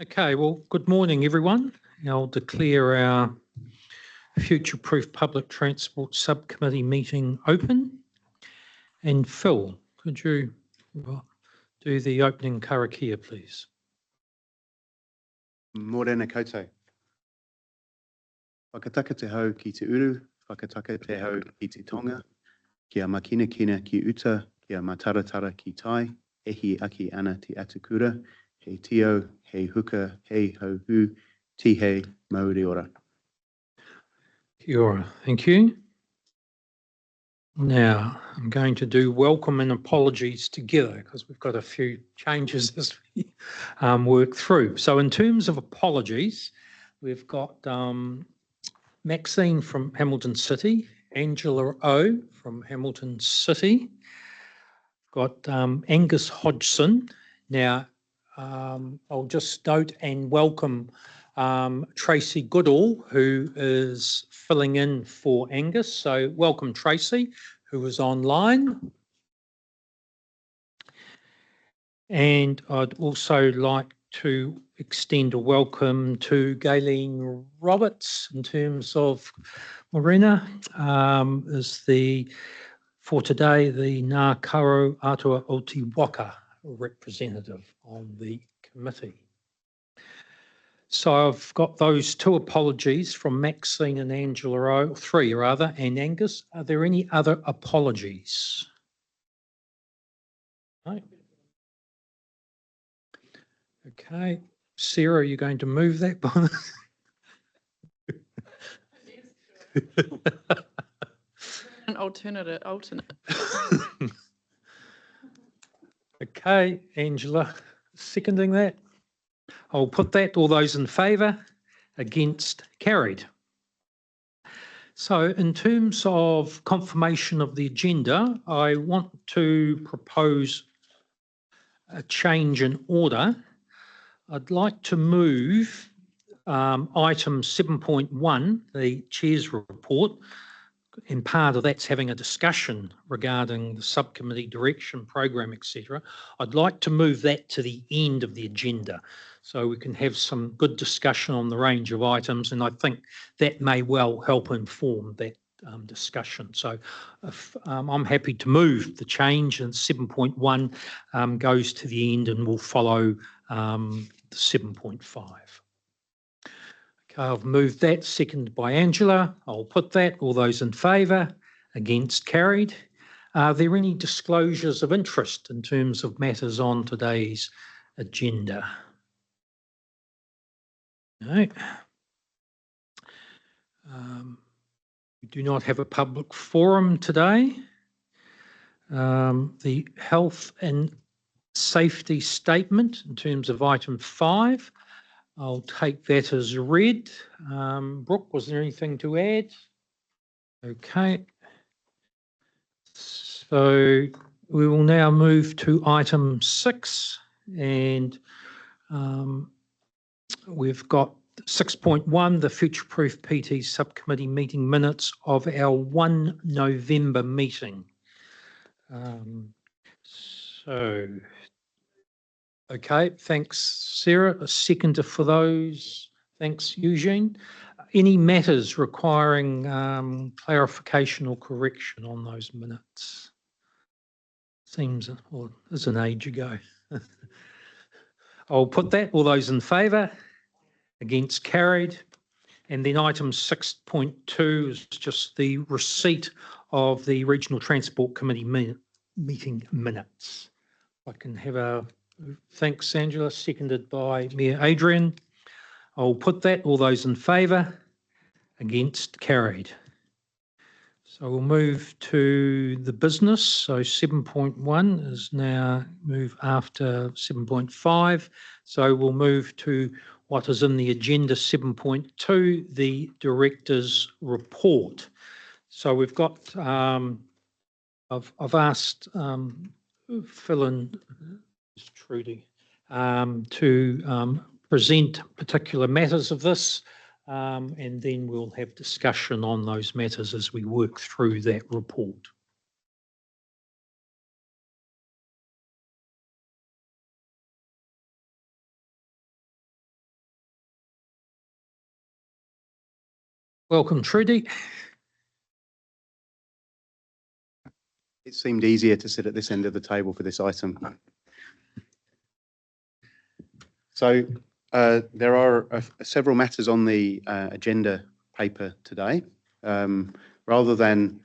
Okay, well, good morning, everyone. I'll declare our Future-Proof Public Transport Subcommittee meeting open. And Phil, could you do the opening karakia, please? Morena koutou. Whakataka te hau ki te uru, whakataka te hau ki te tonga, kia makina kina ki uta, kia mataratara ki tai, ehi aki ana te atukura, hei tio, hei huka, hei hauhu, tihei, mauri ora. Kia ora, thank you. Now, I'm going to do welcome and apologies together because we've got a few changes as we work through. So in terms of apologies, we've got Maxine from Hamilton City, Angela O from Hamilton City, got Angus Hodgson. Now, I'll just note and welcome Tracy Goodall, who is filling in for Angus. So welcome, Tracy, who is online. And I'd also like to extend a welcome to Gayleen Roberts in terms of Morena is for today, the Ngā Karo Atua Aotearoa representative on the committee. So I've got those two apologies from Maxine and Angela, three rather, and Angus. Are there any other apologies? No? Okay. Sarah, are you going to move that? An alternate. Okay, Angela, seconding that. I'll put that. All those in favour? Against? Carried. So in terms of confirmation of the agenda, I want to propose a change in order. I'd like to move item 7.1, the Chair's report, and part of that's having a discussion regarding the subcommittee direction, program, etc. I'd like to move that to the end of the agenda so we can have some good discussion on the range of items, and I think that may well help inform that discussion. So if, I'm happy to move the change, and 7.1 goes to the end and will follow 7.5. Okay, I've moved that, seconded by Angela. I'll put that. All those in favour? Against? Carried. Are there any disclosures of interest in terms of matters on today's agenda? No. We do not have a public forum today. The health and safety statement in terms of item 5, I'll take that as read. Brooke, was there anything to add? Okay. So we will now move to item 6, and we've got 6.1, the Future-Proof PT Subcommittee meeting minutes of our 1 November meeting. Okay, thanks, Sarah. A seconder for those. Thanks, Eugene. Any matters requiring clarification or correction on those minutes? Seems, well, it's an age ago. I'll put that. All those in favour? Against? Carried. And then item 6.2 is just the receipt of the Regional Transport Committee meeting minutes. I can have a thanks, Angela, seconded by Mayor Adrian. I'll put that. All those in favour? Against? Carried. So we'll move to the business. So 7.1 is now move after 7.5. So we'll move to what is in the agenda 7.2, the director's report. So we've got, I've asked Phil and Trudy to present particular matters of this. And then we'll have discussion on those matters as we work through that report. Welcome, Trudy. It seemed easier to sit at this end of the table for this item. So there are several matters on the agenda paper today. Rather than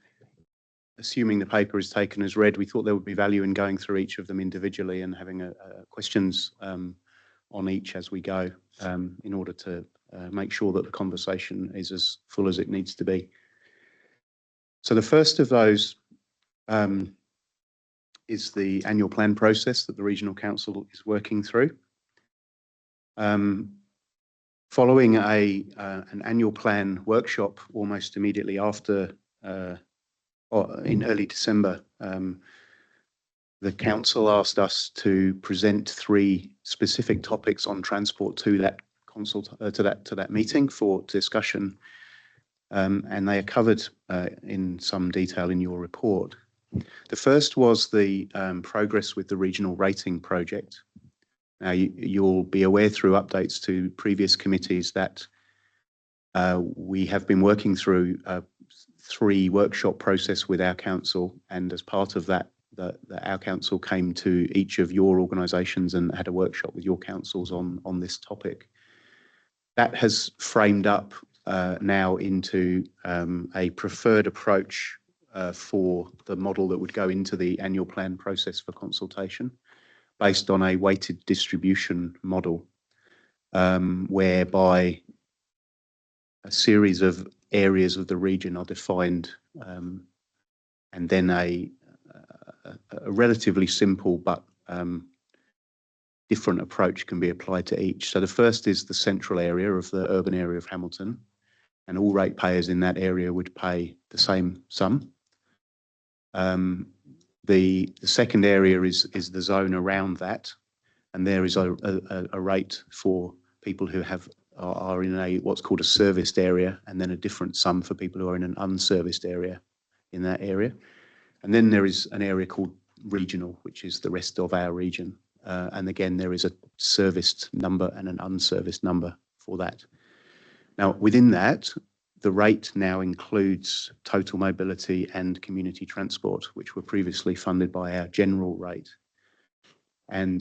assuming the paper is taken as read, we thought there would be value in going through each of them individually and having questions on each as we go in order to make sure that the conversation is as full as it needs to be. So the first of those is the annual plan process that the Regional Council is working through. Following an annual plan workshop almost immediately after, in early December, the council asked us to present 3 specific topics on transport to that to that meeting for discussion, and they are covered in some detail in your report. The first was the progress with the regional rating project. Now, you'll be aware through updates to previous committees that we have been working through a 3 workshop process with our council, and as part of that, our council came to each of your organisations and had a workshop with your councils on this topic. That has framed up now into a preferred approach for the model that would go into the annual plan process for consultation, based on a weighted distribution model, whereby a series of areas of the region are defined, and then a relatively simple but different approach can be applied to each. So the first is the central area of the urban area of Hamilton, and all ratepayers in that area would pay the same sum. The second area is the zone around that, and there is a rate for people who are in what's called a serviced area, and then a different sum for people who are in an unserviced area in that area. And then there is an area called regional, which is the rest of our region. And again, there is a serviced number and an unserviced number for that. Now, within that, the rate now includes total mobility and community transport, which were previously funded by our general rate. And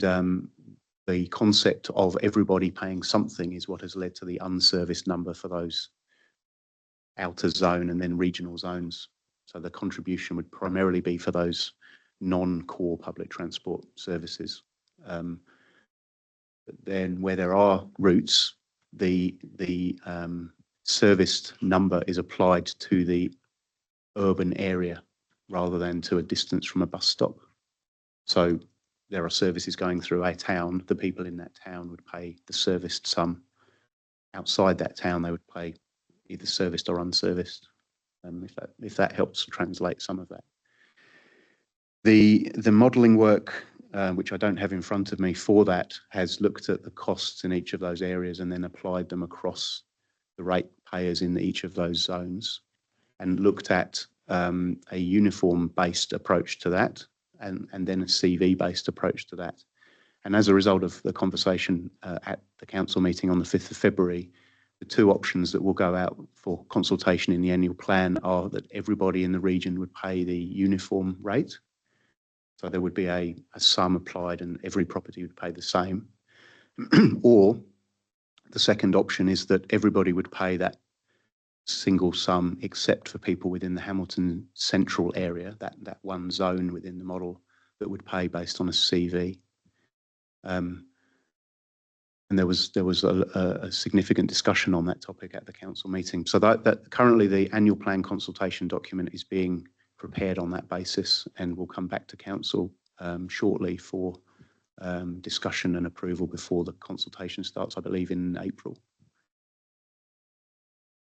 the concept of everybody paying something is what has led to the unserviced number for those outer zone and then regional zones. So the contribution would primarily be for those non-core public transport services. But then where there are routes, the serviced number is applied to the urban area rather than to a distance from a bus stop. So there are services going through a town, the people in that town would pay the serviced sum. Outside that town, they would pay either serviced or unserviced, if that helps translate some of that. The modelling work, which I don't have in front of me for that, has looked at the costs in each of those areas and then applied them across the ratepayers in each of those zones, and looked at a uniform-based approach to that, and then a CV-based approach to that. And as a result of the conversation at the council meeting on the 5th of February, the 2 options that will go out for consultation in the annual plan are that everybody in the region would pay the uniform rate. So there would be a sum applied and every property would pay the same. Or the second option is that everybody would pay that single sum except for people within the Hamilton central area, that one zone within the model that would pay based on a CV. And there was a significant discussion on that topic at the council meeting. So that currently the annual plan consultation document is being prepared on that basis, and will come back to council shortly for discussion and approval before the consultation starts, I believe, in April.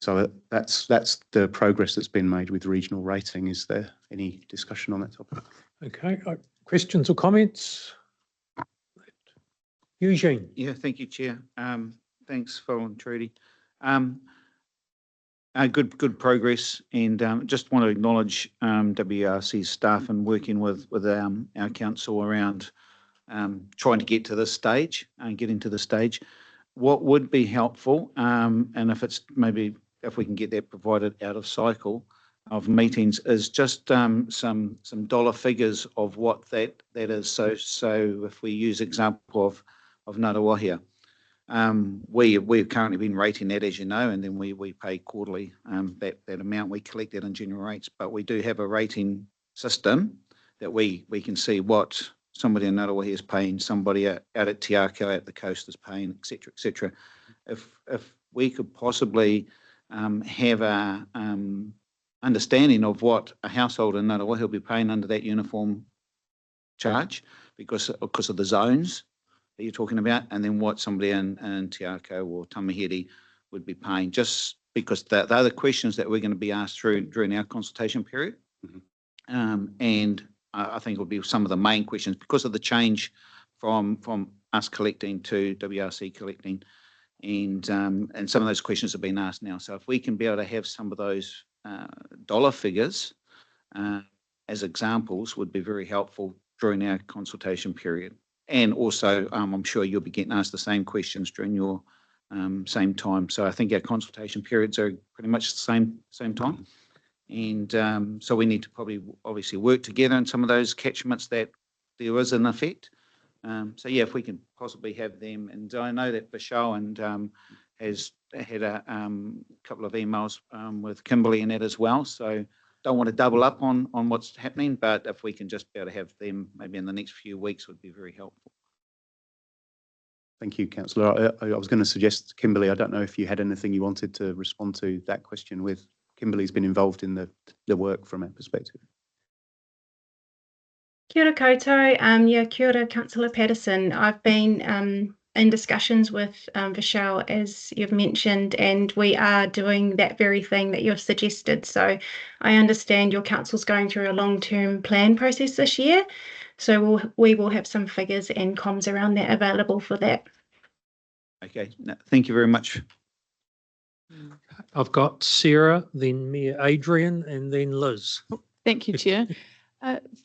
So that's the progress that's been made with regional rating. Is there any discussion on that topic? Okay, questions or comments? Eugene. Yeah, thank you, Chair. Thanks, Phil and Trudy. Good progress, and just want to acknowledge WRC's staff and working with our council around trying to get to this stage and getting to this stage. What would be helpful, and if it's maybe if we can get that provided out of cycle of meetings, is just some dollar figures of what that is. So if we use example of Ngaruawahia, we've currently been rating that, as you know, and then we pay quarterly that amount. We collect that in general rates, but we do have a rating system that we can see what somebody in Ngaruawahia is paying, somebody out at Te Akau at the coast is paying, et cetera, et cetera. If we could possibly have a understanding of what a household in Ngaruawahia will be paying under that uniform charge because of the zones that you're talking about, and then what somebody in Te Akau or Tamahere would be paying, just because they're the questions that we're going to be asked during our consultation period. And I think it will be some of the main questions because of the change from us collecting to WRC collecting, and some of those questions have been asked now. So if we can be able to have some of those dollar figures as examples, would be very helpful during our consultation period. And also, I'm sure you'll be getting asked the same questions during your same time. So I think our consultation periods are pretty much the same time. And so we need to probably obviously work together in some of those catchments that there is an effect. So yeah, if we can possibly have them, and I know that Vishal has had a couple of emails with Kimberly in it as well. So don't want to double up on what's happening, but if we can just be able to have them maybe in the next few weeks would be very helpful. Thank you, Councillor. I was going to suggest, Kimberly, I don't know if you had anything you wanted to respond to that question with. Kimberly's been involved in the work from our perspective. Kia ora koutou. Kia ora, Councillor Patterson. I've been in discussions with Vishal, as you've mentioned, and we are doing that very thing that you've suggested. So I understand your council's going through a long-term plan process this year. So we will have some figures and comms around that available for that. Okay, no, thank you very much. I've got Sarah, then Mayor Adrian, and then Liz. Thank you, Chair.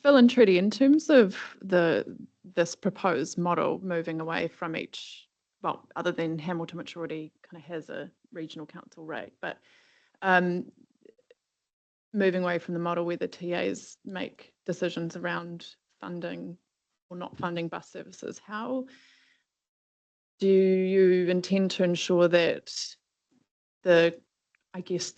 Phil and Trudy, in terms of this proposed model moving away from each, well, other than Hamilton, which already kind of has a regional council rate, but moving away from the model where the TAs make decisions around funding or not funding bus services, how do you intend to ensure that the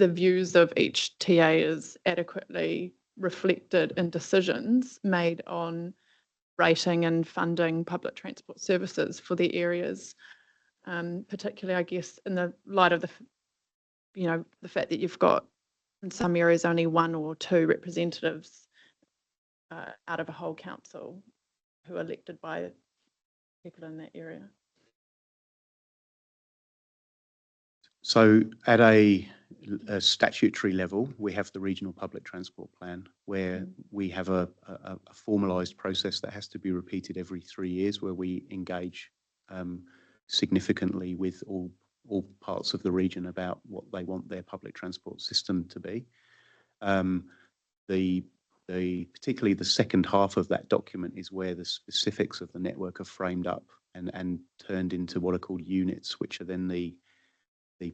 views of each TA is adequately reflected in decisions made on rating and funding public transport services for the areas, particularly, I guess, in the light of the fact that you've got in some areas only one or two representatives out of a whole council who are elected by people in that area. So at a statutory level, we have the Regional Public Transport Plan, where we have a formalised process that has to be repeated every 3 years, where we engage significantly with all parts of the region about what they want their public transport system to be. Particularly the second half of that document is where the specifics of the network are framed up and turned into what are called units, which are then the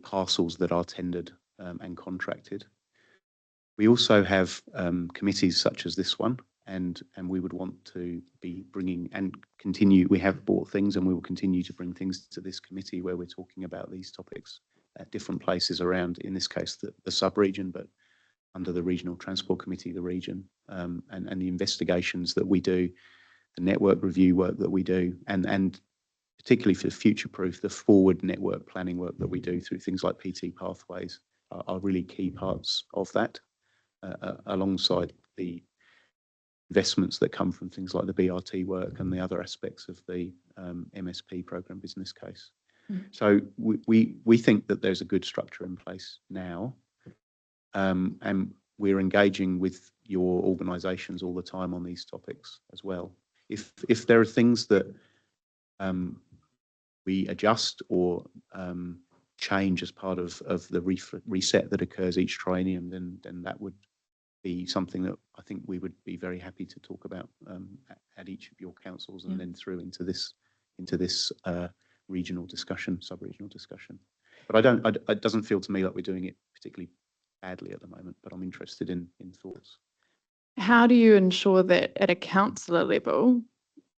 parcels that are tendered and contracted. We also have committees such as this one, and we would want to be bringing and continue. We have brought things, and we will continue to bring things to this committee where we're talking about these topics at different places around, in this case, the sub-region, but under the Regional Transport Committee, the region, and the investigations that we do, the network review work that we do, and particularly for future-proof, the forward network planning work that we do through things like PT pathways are really key parts of that, alongside the investments that come from things like the BRT work and the other aspects of the MSP program business case. So we think that there's a good structure in place now, and we're engaging with your organisations all the time on these topics as well. If there are things that we adjust or change as part of the reset that occurs each triennium, then that would be something that I think we would be very happy to talk about at each of your councils, and then through into this regional discussion, sub-regional discussion. But it doesn't feel to me like we're doing it particularly badly at the moment, but I'm interested in thoughts. How do you ensure that at a councillor level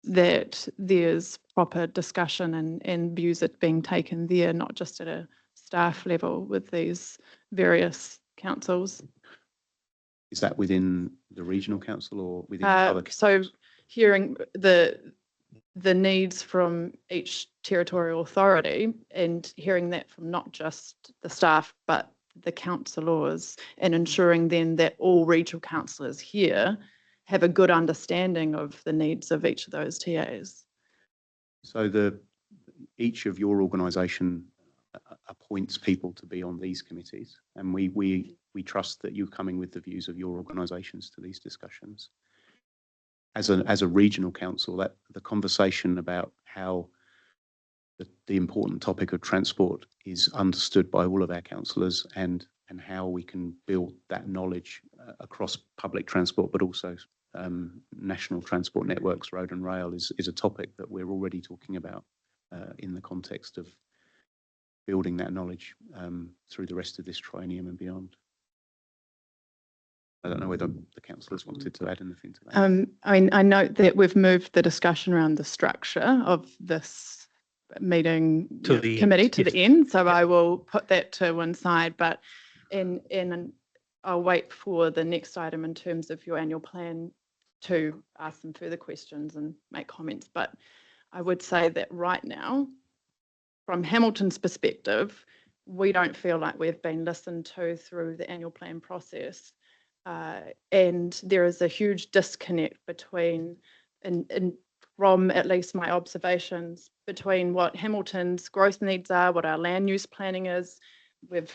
that there's proper discussion and views are being taken there, not just at a staff level with these various councils? Is that within the regional council or within other councils? So hearing the needs from each territorial authority and hearing that from not just the staff but the councillors, and ensuring then that all regional councillors here have a good understanding of the needs of each of those TAs. So each of your organisation appoints people to be on these committees, and we trust that you're coming with the views of your organisations to these discussions. As a regional council, that the conversation about how the important topic of transport is understood by all of our councillors, and how we can build that knowledge across public transport, but also national transport networks, road and rail, is a topic that we're already talking about in the context of building that knowledge through the rest of this triennium and beyond. I don't know whether the councillors wanted to add anything to that. I mean, I note that we've moved the discussion around the structure of this meeting To the committee end, to yes. the end, so I will put that to one side, but I'll wait for the next item in terms of your annual plan to ask some further questions and make comments. But I would say that right now, from Hamilton's perspective, we don't feel like we've been listened to through the annual plan process. And there is a huge disconnect between, and from at least my observations, between what Hamilton's growth needs are, what our land use planning is. We've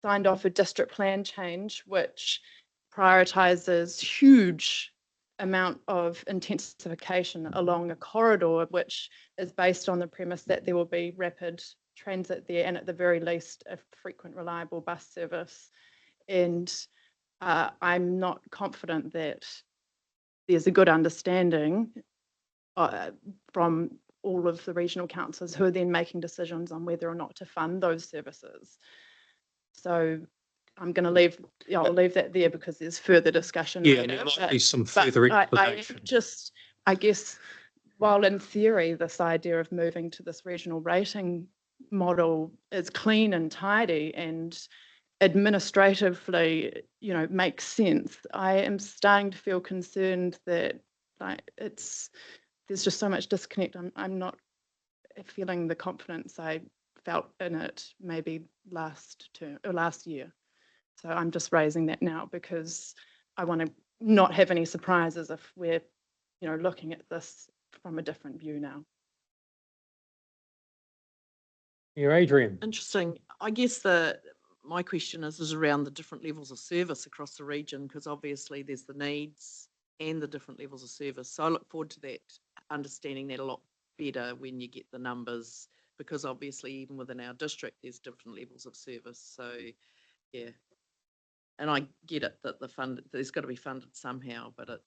signed off a district plan change, which prioritises huge amount of intensification along a corridor, which is based on the premise that there will be rapid transit there, and at the very least, a frequent, reliable bus service. And I'm not confident that there's a good understanding from all of the regional councils who are then making decisions on whether or not to fund those services. So I'm going to leave, I'll leave that there because there's further discussion. Yeah, later, there might but- be some but further I explanation. guess, while in theory, this idea of moving to this regional rating model is clean and tidy and administratively, makes sense, I am starting to feel concerned that there's just so much disconnect. I'm not feeling the confidence I felt in it maybe last year. So I'm just raising that now because I want to not have any surprises if we're, looking at this from a different view now. You're Adrian. Interesting. I guess my question is around the different levels of service across the region, because obviously there's the needs and the different levels of service. So I look forward to that, understanding that a lot better when you get the numbers, because obviously even within our district there's different levels of service. So yeah, and I get it that there's got to be funded somehow, but our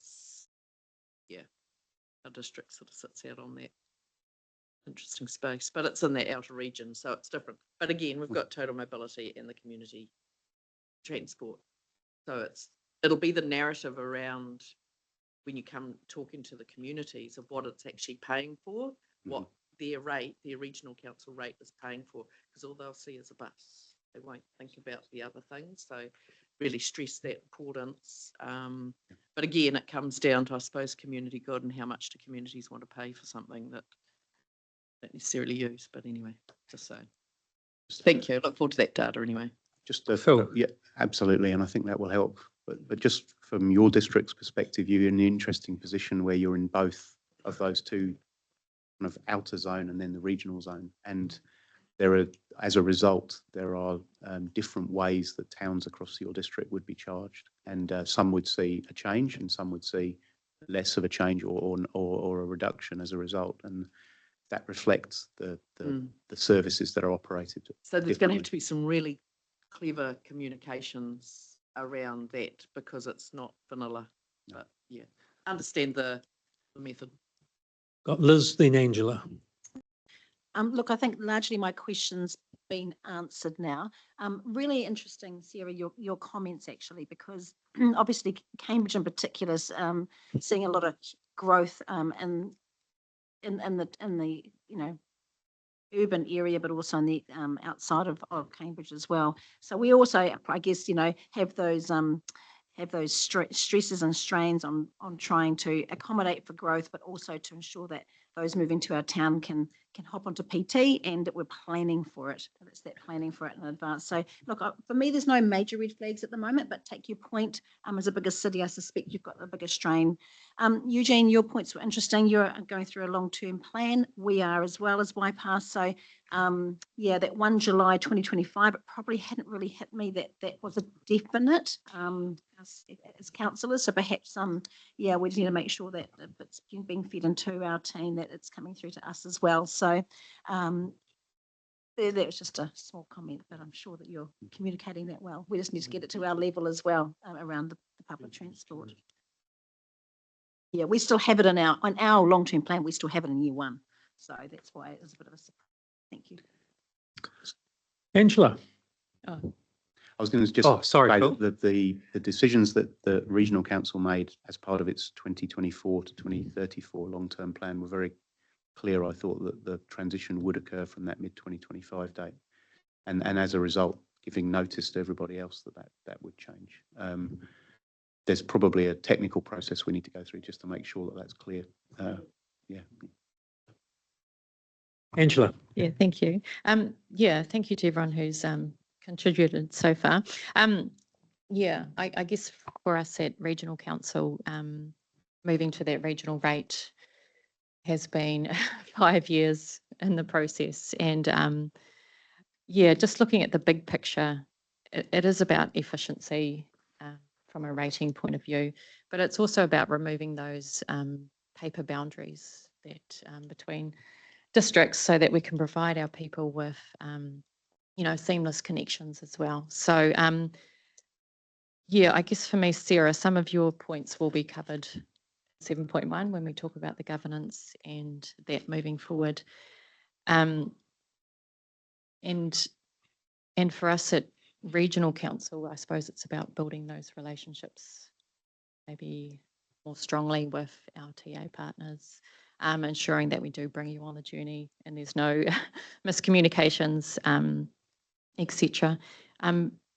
district sort of sits out on that interesting space, but it's in that outer region, so it's different. But again, we've got total mobility and the community transport, so it'll be the narrative around when you come talking to the communities of what it's actually paying for, what their regional council rate is paying for, because all they'll see is a bus. They won't think about the other things. So really stress that importance. But again, it comes down to, I suppose, community good and how much do communities want to pay for something that don't necessarily use. But anyway, just saying. Thank you. Look forward to that data anyway. Phil. Yeah, absolutely, and I think that will help. But just from your district's perspective, you're in an interesting position where you're in both of those two kind of outer zone and then the regional zone, and as a result, there are different ways that towns across your district would be charged, and some would see a change, and some would see less of a change or a reduction as a result, and that reflects the services that are operated. So there's going to have to be some really clever communications around that, because it's not vanilla. But yeah, understand the method. Got Liz, then Angela. Look, I think largely my questions been answered now. Really interesting, Sarah, your comments actually, because obviously Cambridge in particular is seeing a lot of growth in the urban area, but also in the outside of Cambridge as well. So we also, I guess, have those stresses and strains on trying to accommodate for growth, but also to ensure that those moving to our town can hop onto PT and that we're planning for it. It's that planning for it in advance. So look, for me, there's no major red flags at the moment, but take your point. As a bigger city, I suspect you've got the bigger strain. Eugene, your points were interesting. You're going through a long-term plan. We are as well as Bypass. So that 1 July 2025, it probably hadn't really hit me that was a definite as councillors. So perhaps we just need to make sure that if it's being fed into our team, that it's coming through to us as well. So that was just a small comment, but I'm sure that you're communicating that well. We just need to get it to our level as well around the public transport. Yeah, we still have it on our long-term plan. We still have it in year 1. So that's why it was a bit of a surprise. Thank you. Angela. I was going to just sorry, say Phil. that the decisions that the Regional Council made as part of its 2024 to 2034 long-term plan were very clear. I thought that the transition would occur from that mid-2025 date. And as a result, giving notice to everybody else that would change. There's probably a technical process we need to go through just to make sure that that's clear. Angela. Yeah, thank you. Thank you to everyone who's contributed so far. I guess for us at Regional Council, moving to that regional rate has been 5 years in the process. And just looking at the big picture, it is about efficiency from a rating point of view, but it's also about removing those paper boundaries that between districts so that we can provide our people with, seamless connections as well. So, I guess for me, Sarah, some of your points will be covered 7.1 when we talk about the governance and that moving forward. And for us at Regional Council, I suppose it's about building those relationships maybe more strongly with our TA partners, ensuring that we do bring you on the journey and there's no miscommunications, etc.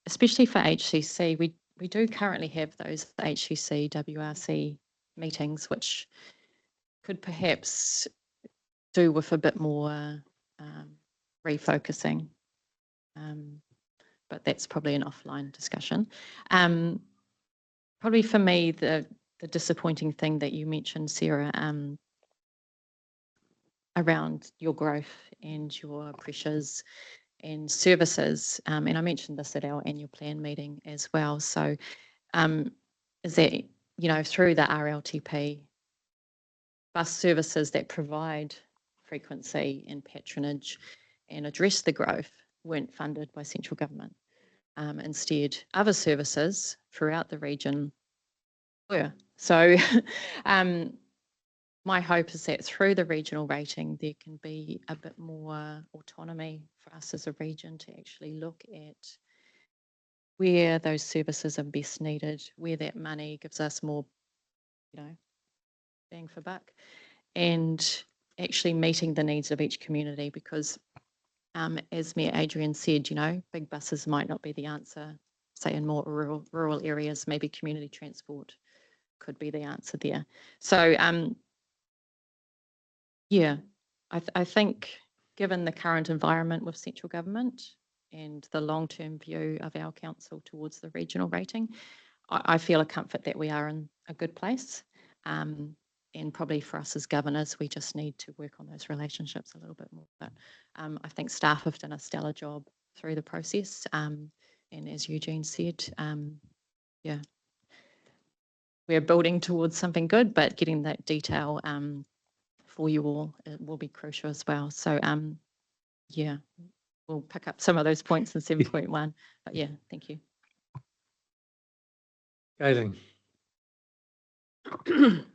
Especially for HCC, we do currently have those HCC WRC meetings, which could perhaps do with a bit more refocusing, but that's probably an offline discussion. Probably for me, the disappointing thing that you mentioned, Sarah, around your growth and your pressures and services, and I mentioned this at our annual plan meeting as well. So is that, through the RLTP, bus services that provide frequency and patronage and address the growth weren't funded by central government. Instead, other services throughout the region were. So my hope is that through the regional rating, there can be a bit more autonomy for us as a region to actually look at where those services are best needed, where that money gives us more, bang for buck, and actually meeting the needs of each community. Because as Mayor Adrian said, big buses might not be the answer, say in more rural areas, maybe community transport could be the answer there. So I think given the current environment with central government and the long-term view of our council towards the regional rating, I feel a comfort that we are in a good place. And probably for us as governors, we just need to work on those relationships a little bit more. But I think staff have done a stellar job through the process. And as Eugene said, we're building towards something good, but getting that detail for you all will be crucial as well. So we'll pick up some of those points in 7.1. But thank you. Gailing.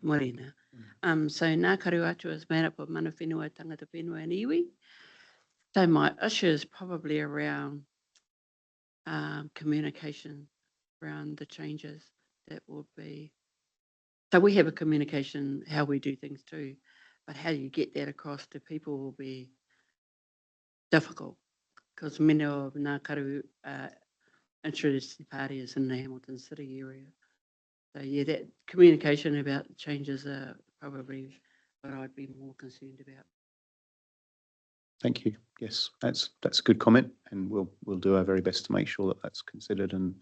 Morena. So nā karu atu is made up of mana whenua tangata whenua and iwi. So my issue is probably around communication around the changes that would be. So we have a communication how we do things too, but how you get that across to people will be difficult because many of Ngā Karu interested parties in the Hamilton City area. So yeah, that communication about changes are probably what I'd be more concerned about. Thank you. Yes, that's a good comment, and we'll do our very best to make sure that that's considered, and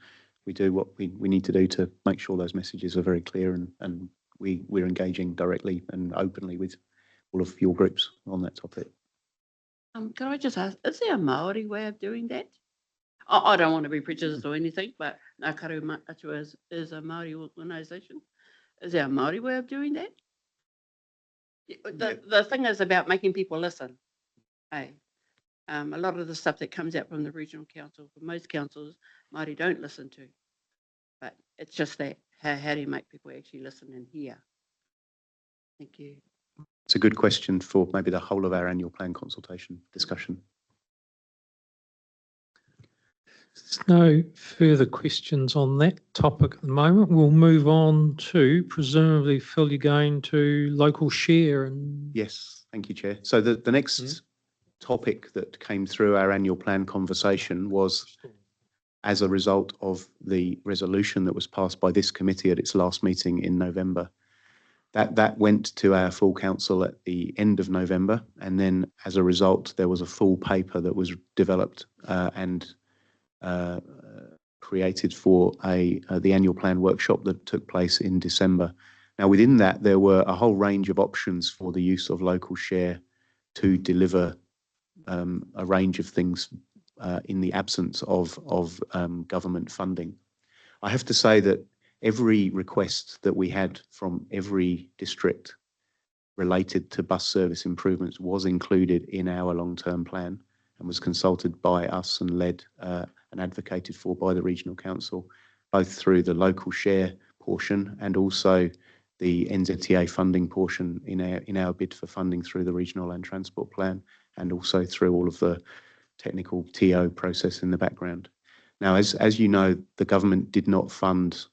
we do what we need to do to make sure those messages are very clear, and we're engaging directly and openly with all of your groups on that topic. Can I just ask, is there a Māori way of doing that? I don't want to be prejudiced or anything, but Ngā Karu Atua is a Māori organisation. Is there a Māori way of doing that? The thing is about making people listen. Hey, a lot of the stuff that comes out from the regional council, for most councils, Māori don't listen to. But it's just that, how do you make people actually listen and hear? Thank you. It's a good question for maybe the whole of our annual plan consultation discussion. There's no further questions on that topic at the moment. We'll move on to, presumably, Phil, you're going to local share. And Yes, thank you, Chair. So the next topic that came through our annual plan conversation was as a result of the resolution that was passed by this committee at its last meeting in November. That went to our full council at the end of November, and then as a result, there was a full paper that was developed and created for the annual plan workshop that took place in December. Now, within that, there were a whole range of options for the use of local share to deliver a range of things in the absence of government funding. I have to say that every request that we had from every district related to bus service improvements was included in our long-term plan and was consulted by us and led and advocated for by the Regional Council, both through the local share portion and also the NZTA funding portion in our bid for funding through the Regional Land Transport Plan, and also through all of the technical TO process in the background. Now, as you know, the government did not fund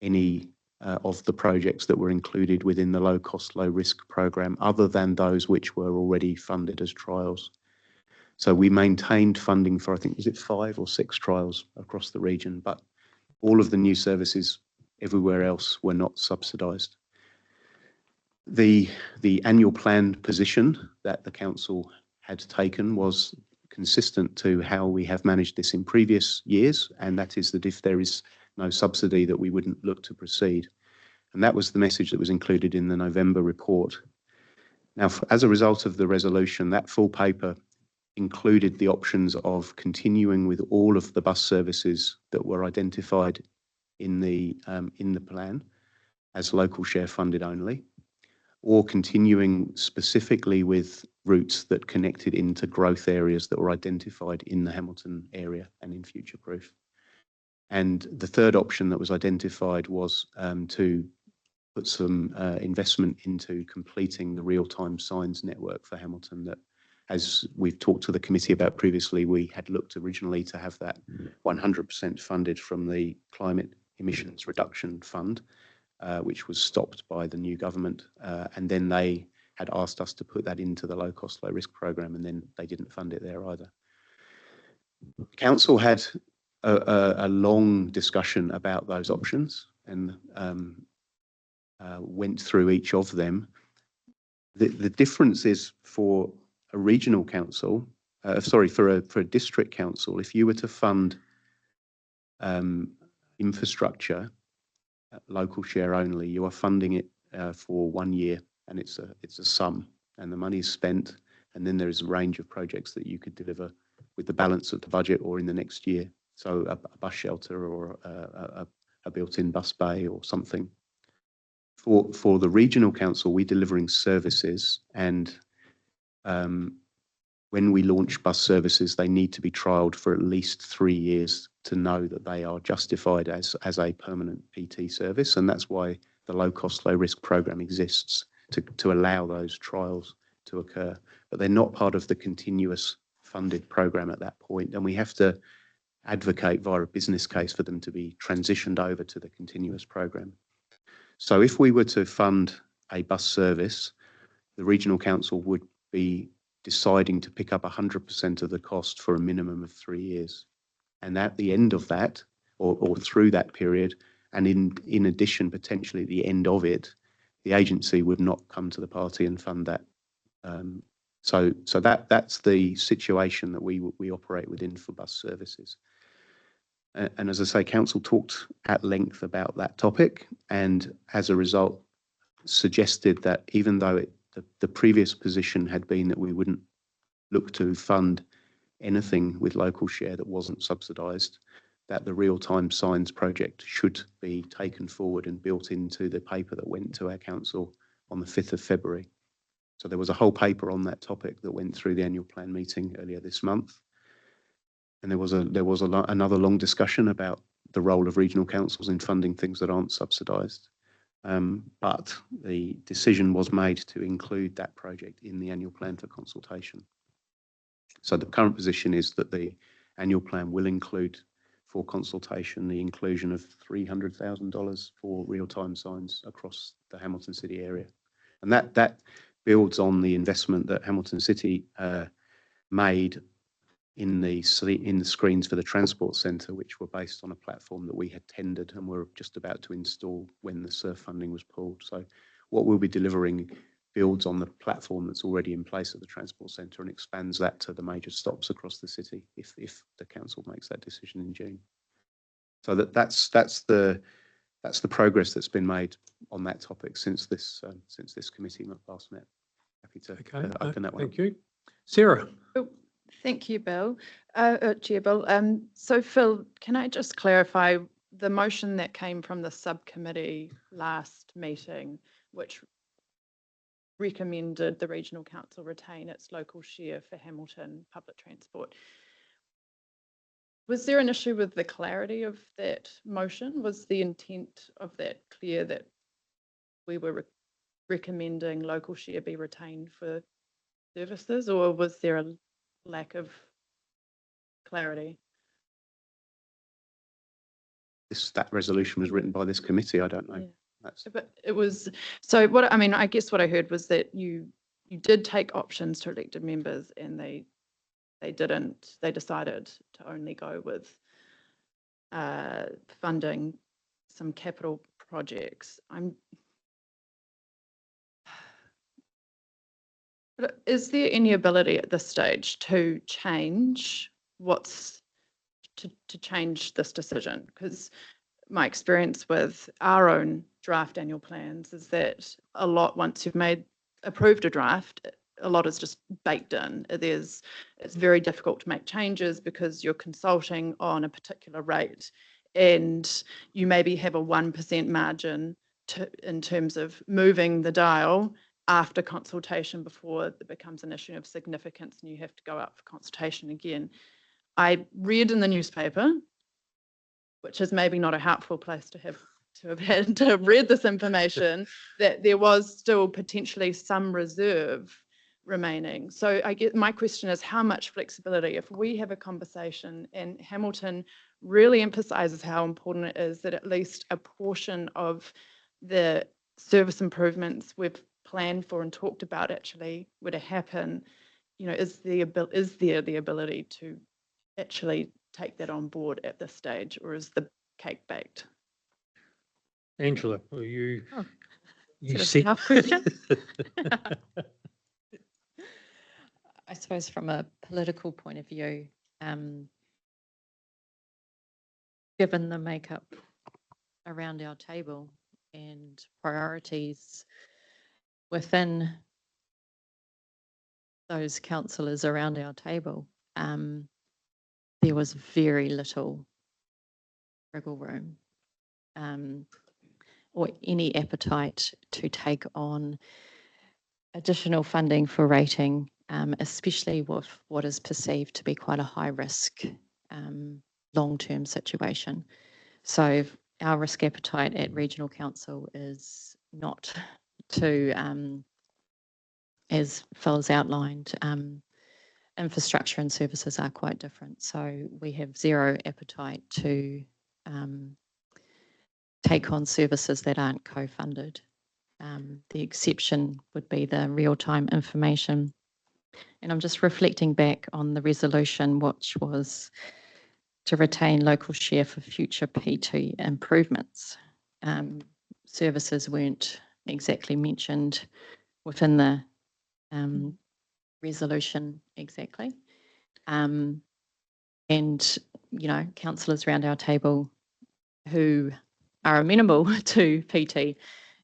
any of the projects that were included within the low cost, low risk program, other than those which were already funded as trials. So we maintained funding for, I think, was it 5 or 6 trials across the region, but all of the new services everywhere else were not subsidised. The annual plan position that the council had taken was consistent to how we have managed this in previous years, and that is that if there is no subsidy, that we wouldn't look to proceed. And that was the message that was included in the November report. Now, as a result of the resolution, that full paper included the options of continuing with all of the bus services that were identified in the plan as local share funded only, or continuing specifically with routes that connected into growth areas that were identified in the Hamilton area and in Future Proof. And the third option that was identified was to put some investment into completing the real-time signs network for Hamilton that, as we've talked to the committee about previously, we had looked originally to have that 100% funded from the Climate Emissions Reduction Fund, which was stopped by the new government. And then they had asked us to put that into the low cost, low risk program, and then they didn't fund it there either. The council had a long discussion about those options and went through each of them. The difference is for a regional council, for a district council, if you were to fund infrastructure, local share only, you are funding it for 1 year, and it's a sum, and the money is spent, and then there is a range of projects that you could deliver with the balance of the budget or in the next year. So a bus shelter or a built-in bus bay or something. For the regional council, we're delivering services, and when we launch bus services, they need to be trialled for at least 3 years to know that they are justified as a permanent PT service, and that's why the low cost, low risk program exists to allow those trials to occur. But they're not part of the continuous funded program at that point, and we have to advocate via a business case for them to be transitioned over to the continuous program. So if we were to fund a bus service, the regional council would be deciding to pick up 100% of the cost for a minimum of 3 years. And at the end of that, or through that period, and in addition, potentially at the end of it, the agency would not come to the party and fund that. So that's the situation that we operate within for bus services. And as I say, council talked at length about that topic, and as a result, suggested that even though the previous position had been that we wouldn't look to fund anything with local share that wasn't subsidised, that the real-time signs project should be taken forward and built into the paper that went to our council on the 5th of February. So there was a whole paper on that topic that went through the annual plan meeting earlier this month. And there was another long discussion about the role of regional councils in funding things that aren't subsidised. But the decision was made to include that project in the annual plan for consultation. So the current position is that the annual plan will include for consultation the inclusion of $300,000 for real-time signs across the Hamilton City area. And that builds on the investment that Hamilton City made in the screens for the transport centre, which were based on a platform that we had tendered and were just about to install when the SURF funding was pulled. So what we'll be delivering builds on the platform that's already in place at the transport centre and expands that to the major stops across the city if the council makes that decision in June. So that's the progress that's been made on that topic since this committee last met. Happy to open that one. Thank you. Sarah. Oh, thank you, Bill. Chair Bill. So Phil, can I just clarify the motion that came from the subcommittee last meeting, which recommended the regional council retain its local share for Hamilton public transport. Was there an issue with the clarity of that motion? Was the intent of that clear that we were recommending local share be retained for services, or was there a lack of clarity? That resolution was written by this committee. I don't know. Yeah. But it was, so what, I mean, I guess what I heard was that you did take options to elected members and they decided to only go with funding some capital projects. But is there any ability at this stage to change to change this decision? Because my experience with our own draft annual plans is that a lot, once you've approved a draft, a lot is just baked in. It's very difficult to make changes because you're consulting on a particular rate and you maybe have a 1% margin in terms of moving the dial after consultation before it becomes an issue of significance and you have to go out for consultation again. I read in the newspaper, which is maybe not a helpful place to have read this information, that there was still potentially some reserve remaining. So I get, my question is how much flexibility, if we have a conversation and Hamilton really emphasises how important it is that at least a portion of the service improvements we've planned for and talked about actually were to happen, you know, is there the ability to actually take that on board at this stage, or is the cake baked? Angela, are you? Oh, you sort of said tough question. I suppose from a political point of view, given the makeup around our table and priorities within those councillors around our table, there was very little wriggle room or any appetite to take on additional funding for rating, especially with what is perceived to be quite a high risk long-term situation. So our risk appetite at Regional Council is not to, as Phil's outlined, infrastructure and services are quite different. So we have zero appetite to take on services that aren't co-funded. The exception would be the real-time information. And I'm just reflecting back on the resolution, which was to retain local share for future PT improvements. Services weren't exactly mentioned within the resolution exactly. And, you know, councillors around our table who are amenable to PT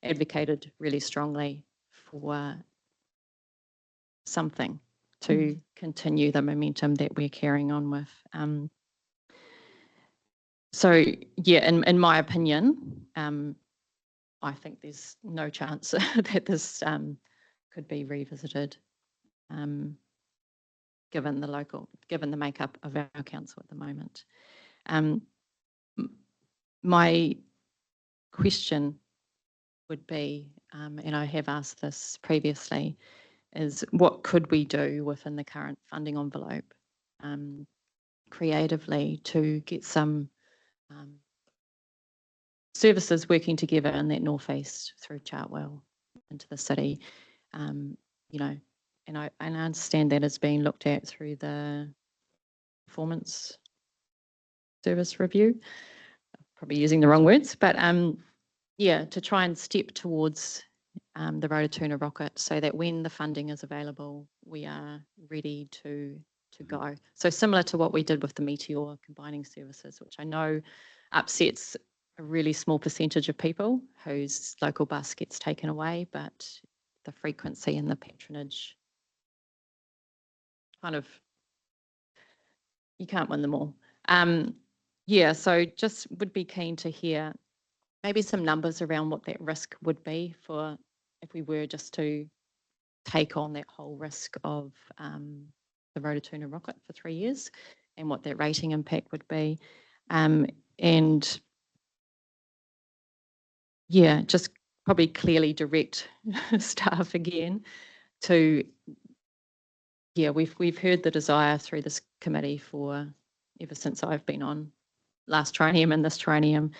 advocated really strongly for something to continue the momentum that we're carrying on with. So, yeah, in my opinion, I think there's no chance that this could be revisited, given the makeup of our council at the moment. My question would be, and I have asked this previously, is what could we do within the current funding envelope creatively to get some services working together in that northeast through Chartwell into the city, you know, and I understand that is being looked at through the performance service review, probably using the wrong words, but yeah, to try and step towards the Rototuna rocket so that when the funding is available, we are ready to go. So similar to what we did with the Meteor combining services, which I know upsets a really small percentage of people whose local bus gets taken away, but the frequency and the patronage kind of, you can't win them all. Yeah, so just would be keen to hear maybe some numbers around what that risk would be for if we were just to take on that whole risk of the Rototuna rocket for 3 years and what that rating impact would be. And yeah, just probably clearly direct staff again to, yeah, we've heard the desire through this committee for ever since I've been on last triennium and this triennium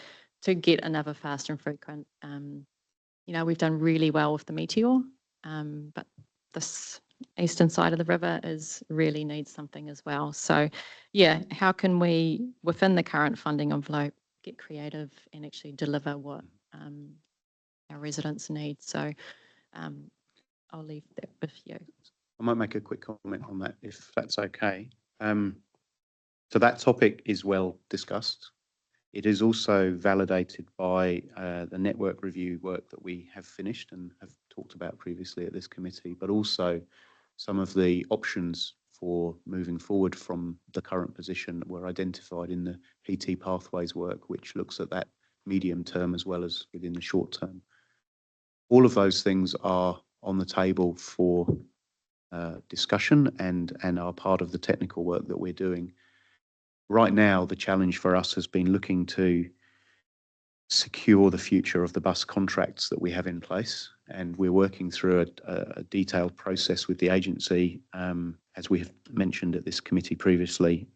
to get another fast and frequent. You know, we've done really well with the Meteor, but this eastern side of the river really needs something as well. So yeah, how can we, within the current funding envelope, get creative and actually deliver what our residents need? So I'll leave that with you. I might make a quick comment on that, if that's okay. So that topic is well discussed. It is also validated by the network review work that we have finished and have talked about previously at this committee, but also some of the options for moving forward from the current position were identified in the PT Pathways work, which looks at that medium term as well as within the short term. All of those things are on the table for discussion and are part of the technical work that we're doing. Right now, the challenge for us has been looking to secure the future of the bus contracts that we have in place, and we're working through a detailed process with the agency, as we have mentioned at this committee previously,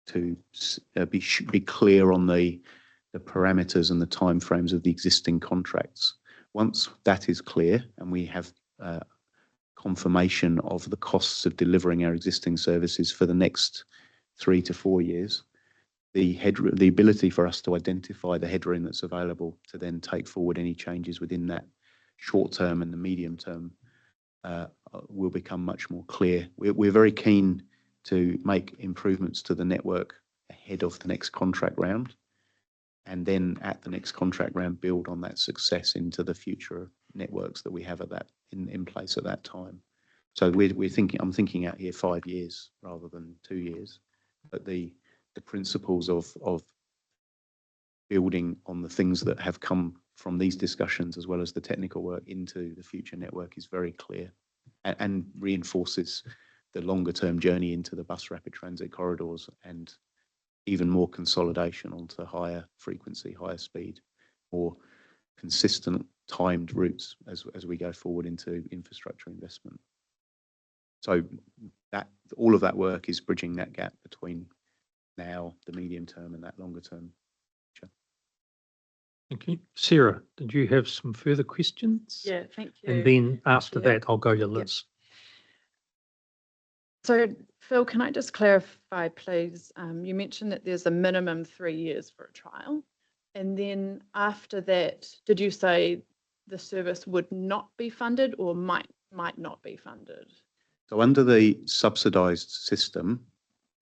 to be clear on the parameters and the timeframes of the existing contracts. Once that is clear and we have confirmation of the costs of delivering our existing services for the next 3 to 4 years, the ability for us to identify the headroom that's available to then take forward any changes within that short term and the medium term will become much more clear. We're very keen to make improvements to the network ahead of the next contract round, and then at the next contract round build on that success into the future networks that we have at that in place at that time. So I'm thinking out here 5 years rather than 2 years, but the principles of building on the things that have come from these discussions as well as the technical work into the future network is very clear and reinforces the longer term journey into the bus rapid transit corridors and even more consolidation onto higher frequency, higher speed, more consistent timed routes as we go forward into infrastructure investment. So that all of that work is bridging that gap between now, the medium term, and that longer term. Thank you. Sarah, did you have some further questions? Yeah, thank you. And then after Yeah. that, I'll go to Liz. So Phil, can I just clarify, please? You mentioned that there's a minimum 3 years for a trial. And then after that, did you say the service would not be funded or might not be funded? So under the subsidised system,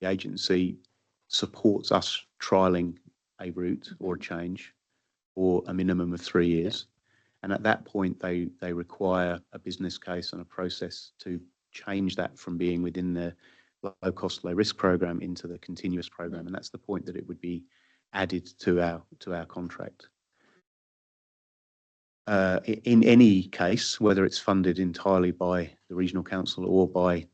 the agency supports us trialling a route or a change for a minimum of 3 years. And at that point, they require a business case and a process to change that from being within the low cost, low risk program into the continuous program. And that's the point that it would be added to our contract. In any case, whether it's funded entirely by the regional council or by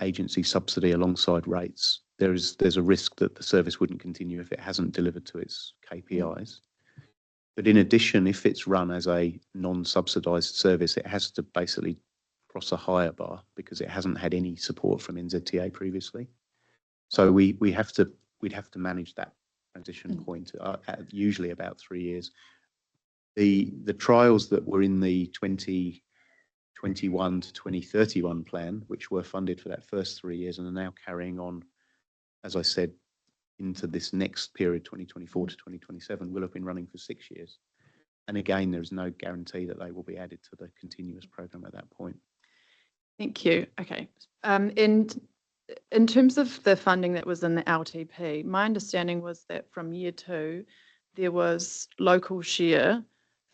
agency subsidy alongside rates, there's a risk that the service wouldn't continue if it hasn't delivered to its KPIs. But in addition, if it's run as a non-subsidised service, it has to basically cross a higher bar because it hasn't had any support from NZTA previously. So we'd have to manage that transition point at usually about 3 years. The trials that were in the 2021 to 2031 plan, which were funded for that first 3 years and are now carrying on, as I said, into this next period, 2024 to 2027, will have been running for 6 years. And again, there's no guarantee that they will be added to the continuous program at that point. Thank you. Okay. And in terms of the funding that was in the LTP, my understanding was that from year 2, there was local share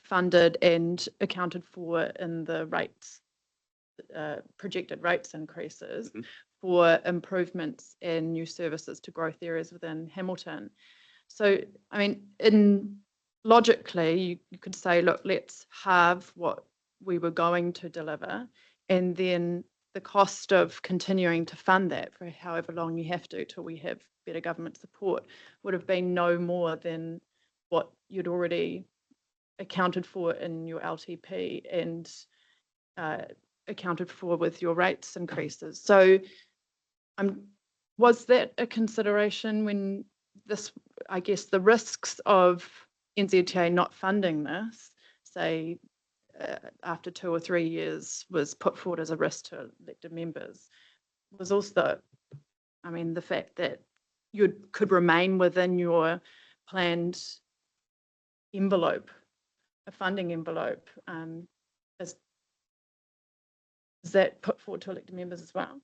funded and accounted for in the rates, projected rates increases for improvements and new services to growth areas within Hamilton. So, I mean, logically, you could say, look, let's halve what we were going to deliver, and then the cost of continuing to fund that for however long you have to till we have better government support would have been no more than what you'd already accounted for in your LTP and accounted for with your rates increases. So was that a consideration when this, I guess, the risks of NZTA not funding this, say, after 2 or 3 years was put forward as a risk to elected members, was also, I mean, the fact that you could remain within your planned envelope, a funding envelope, is that put forward to elected members as well?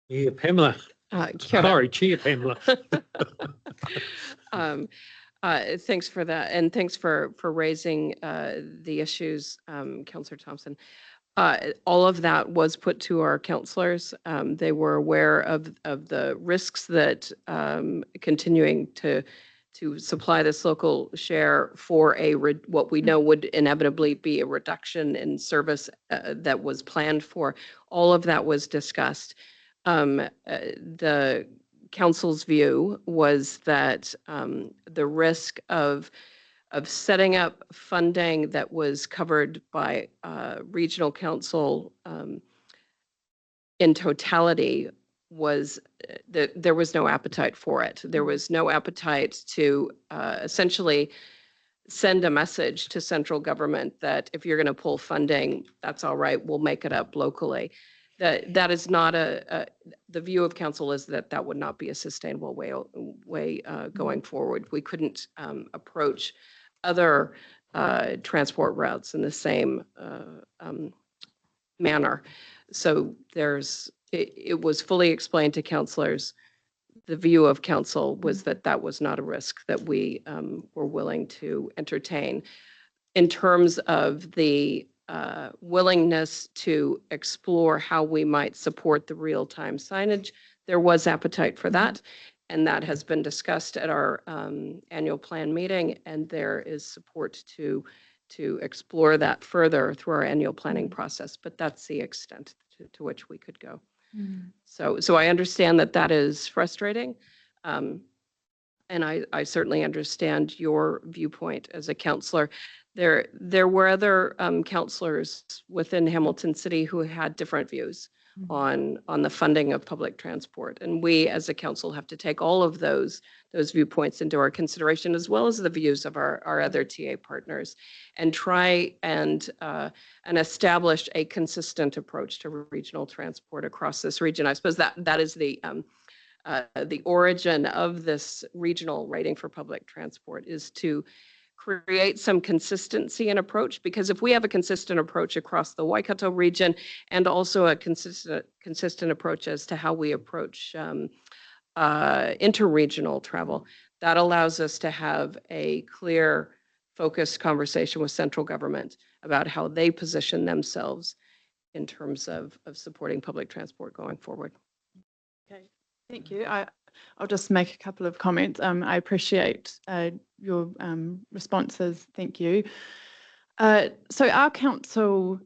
Yeah, Pamela. Kia ora. Sorry, Chair Pamela. Thanks for that, and thanks for raising the issues, Councillor Thompson. All of that was put to our councillors. They were aware of the risks that continuing to supply this local share for what we know would inevitably be a reduction in service that was planned for. All of that was discussed. The council's view was that the risk of setting up funding that was covered by regional council in totality was that there was no appetite for it. There was no appetite to essentially send a message to central government that if you're going to pull funding, that's all right, we'll make it up locally. That is not the view of council is that would not be a sustainable way going forward. We couldn't approach other transport routes in the same manner. So it was fully explained to councillors. The view of council was that was not a risk that we were willing to entertain. In terms of the willingness to explore how we might support the real-time signage, there was appetite for that, and that has been discussed at our annual plan meeting, and there is support to explore that further through our annual planning process, but that's the extent to which we could go. So I understand that is frustrating, and I certainly understand your viewpoint as a councillor. there were other councillors within Hamilton City who had different views on the funding of public transport. And we as a council have to take all of those viewpoints into our consideration, as well as the views of our other TA partners, and try and establish a consistent approach to regional transport across this region. I suppose that is the origin of this regional rating for public transport, is to create some consistency in approach, because if we have a consistent approach across the Waikato region, and also a consistent approach as to how we approach interregional travel, that allows us to have a clear, focused conversation with central government about how they position themselves in terms of supporting public transport going forward. Okay, thank you. I'll just make a couple of comments. I appreciate your responses. Thank you. So our council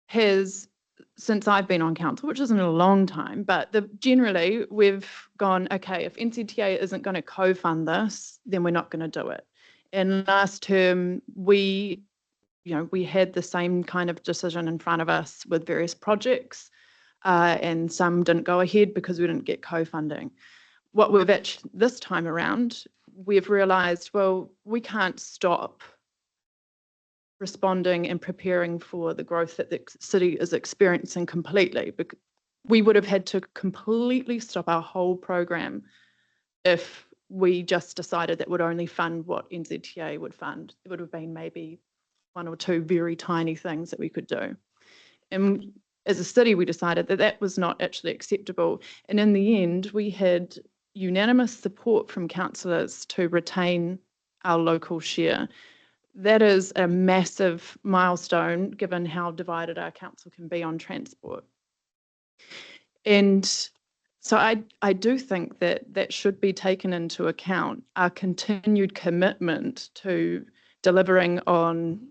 has, since I've been on council, which isn't a long time, but generally we've gone, okay, if NZTA isn't going to co-fund this, then we're not going to do it. And last term, we had the same kind of decision in front of us with various projects, and some didn't go ahead because we didn't get co-funding. What we've actually, this time around, we've realised, well, we can't stop responding and preparing for the growth that the city is experiencing completely. Because we would have had to completely stop our whole program if we just decided that would only fund what NZTA would fund. It would have been maybe one or two very tiny things that we could do. And as a city, we decided that that was not actually acceptable. And in the end, we had unanimous support from councillors to retain our local share. That is a massive milestone given how divided our council can be on transport. And so I do think that that should be taken into account, our continued commitment to delivering on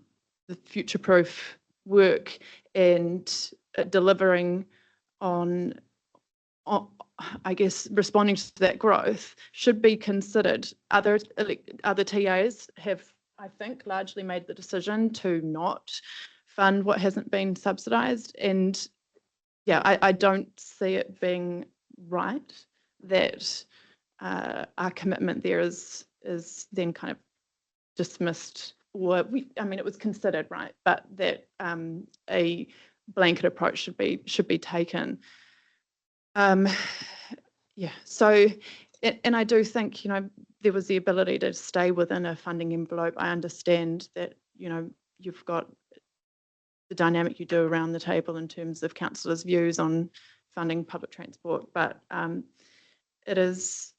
the future-proof work and delivering on, I guess, responding to that growth should be considered. Other TAs have, I think, largely made the decision to not fund what hasn't been subsidised. And yeah, I don't see it being right that our commitment there is then kind of dismissed, or it was considered, right, but that a blanket approach should be taken. Yeah, so, and I do think, there was the ability to stay within a funding envelope. I understand that, you've got the dynamic you do around the table in terms of councillors' views on funding public transport, but it is,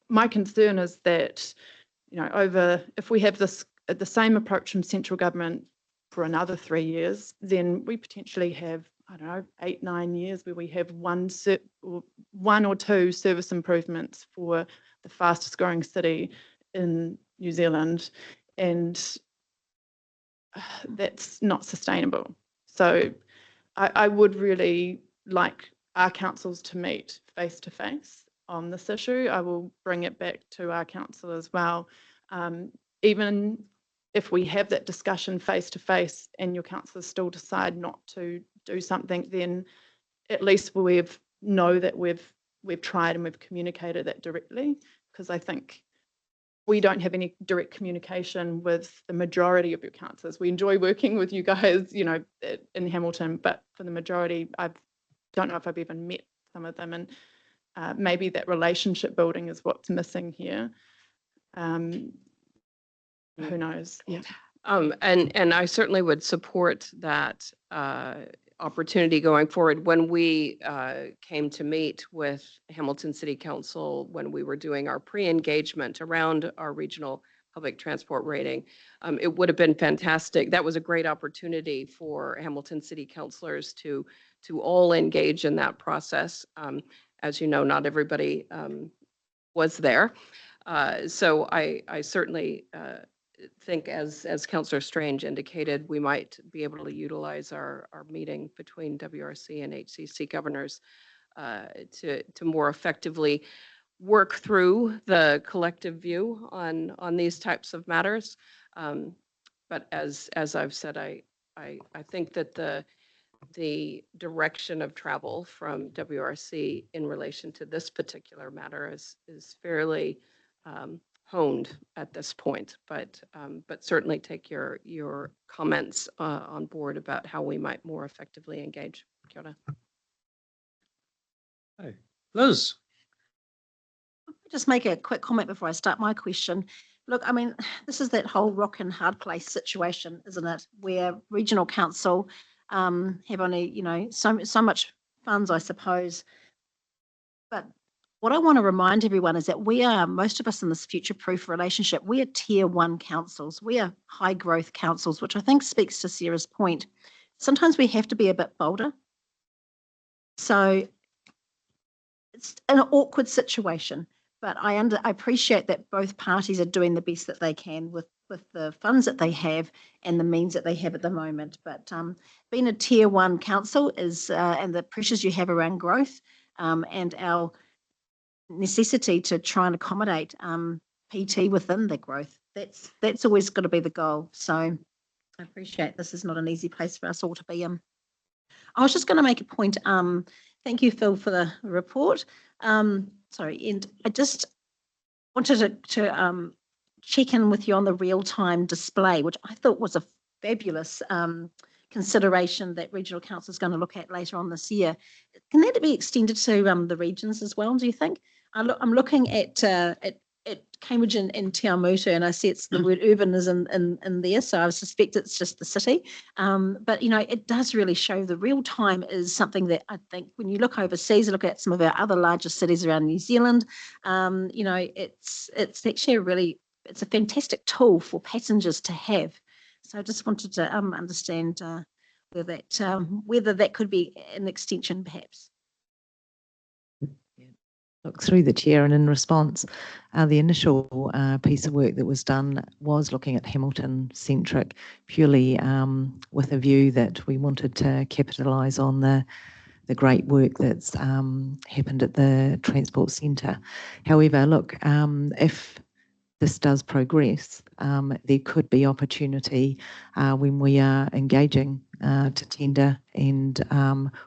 my concern is that, if we have the same approach from central government for another 3 years, then we potentially have, 8-9 years where we have one or two service improvements for the fastest growing city in New Zealand, and that's not sustainable. So I would really like our councils to meet face to face on this issue. I will bring it back to our council as well. Even if we have that discussion face to face and your councillors still decide not to do something, then at least we know that we've tried and we've communicated that directly, because I think we don't have any direct communication with the majority of your councillors. We enjoy working with you guys, in Hamilton, but for the majority, I don't know if I've even met some of them, and maybe that relationship building is what's missing here. Who knows? Yeah. And I certainly would support that opportunity going forward. When we came to meet with Hamilton City Council, when we were doing our pre-engagement around our regional public transport rating, it would have been fantastic. That was a great opportunity for Hamilton City councillors to all engage in that process. As you know, not everybody was there. So I certainly think, as Councillor Strange indicated, we might be able to utilize our meeting between WRC and HCC governors to more effectively work through the collective view on these types of matters. But as I've said, I think that the direction of travel from WRC in relation to this particular matter is fairly honed at this point, but certainly take your comments on board about how we might more effectively engage. Kia ora. Hey, Liz. Just make a quick comment before I start my question. Look, I mean, this is that whole rock and hard place situation, isn't it? Where regional council have only, you know, so much funds, I suppose. But what I want to remind everyone is that most of us in this future-proof relationship, we are tier 1 councils. We are high growth councils, which I think speaks to Sarah's point. Sometimes we have to be a bit bolder. So it's an awkward situation, but I appreciate that both parties are doing the best that they can with the funds that they have and the means that they have at the moment. But being a tier 1 council is, and the pressures you have around growth and our necessity to try and accommodate PT within the growth, that's always got to be the goal. So I appreciate this is not an easy place for us all to be in. I was just going to make a point. Thank you, Phil, for the report. Sorry, and I just wanted to check in with you on the real-time display, which I thought was a fabulous consideration that Regional Council is going to look at later on this year. Can that be extended to the regions as well, do you think? I'm looking at Cambridge and Te Awamutu, and I see it's the word urban is in there, so I suspect it's just the city. But, you know, it does really show the real time is something that I think when you look overseas, look at some of our other larger cities around New Zealand, you know, it's actually it's a fantastic tool for passengers to have. So I just wanted to understand whether that could be an extension perhaps. Look, through the chair and in response, the initial piece of work that was done was looking at Hamilton-centric, purely with a view that we wanted to capitalise on the great work that's happened at the Transport Centre. However, look, if this does progress, there could be opportunity when we are engaging to tender and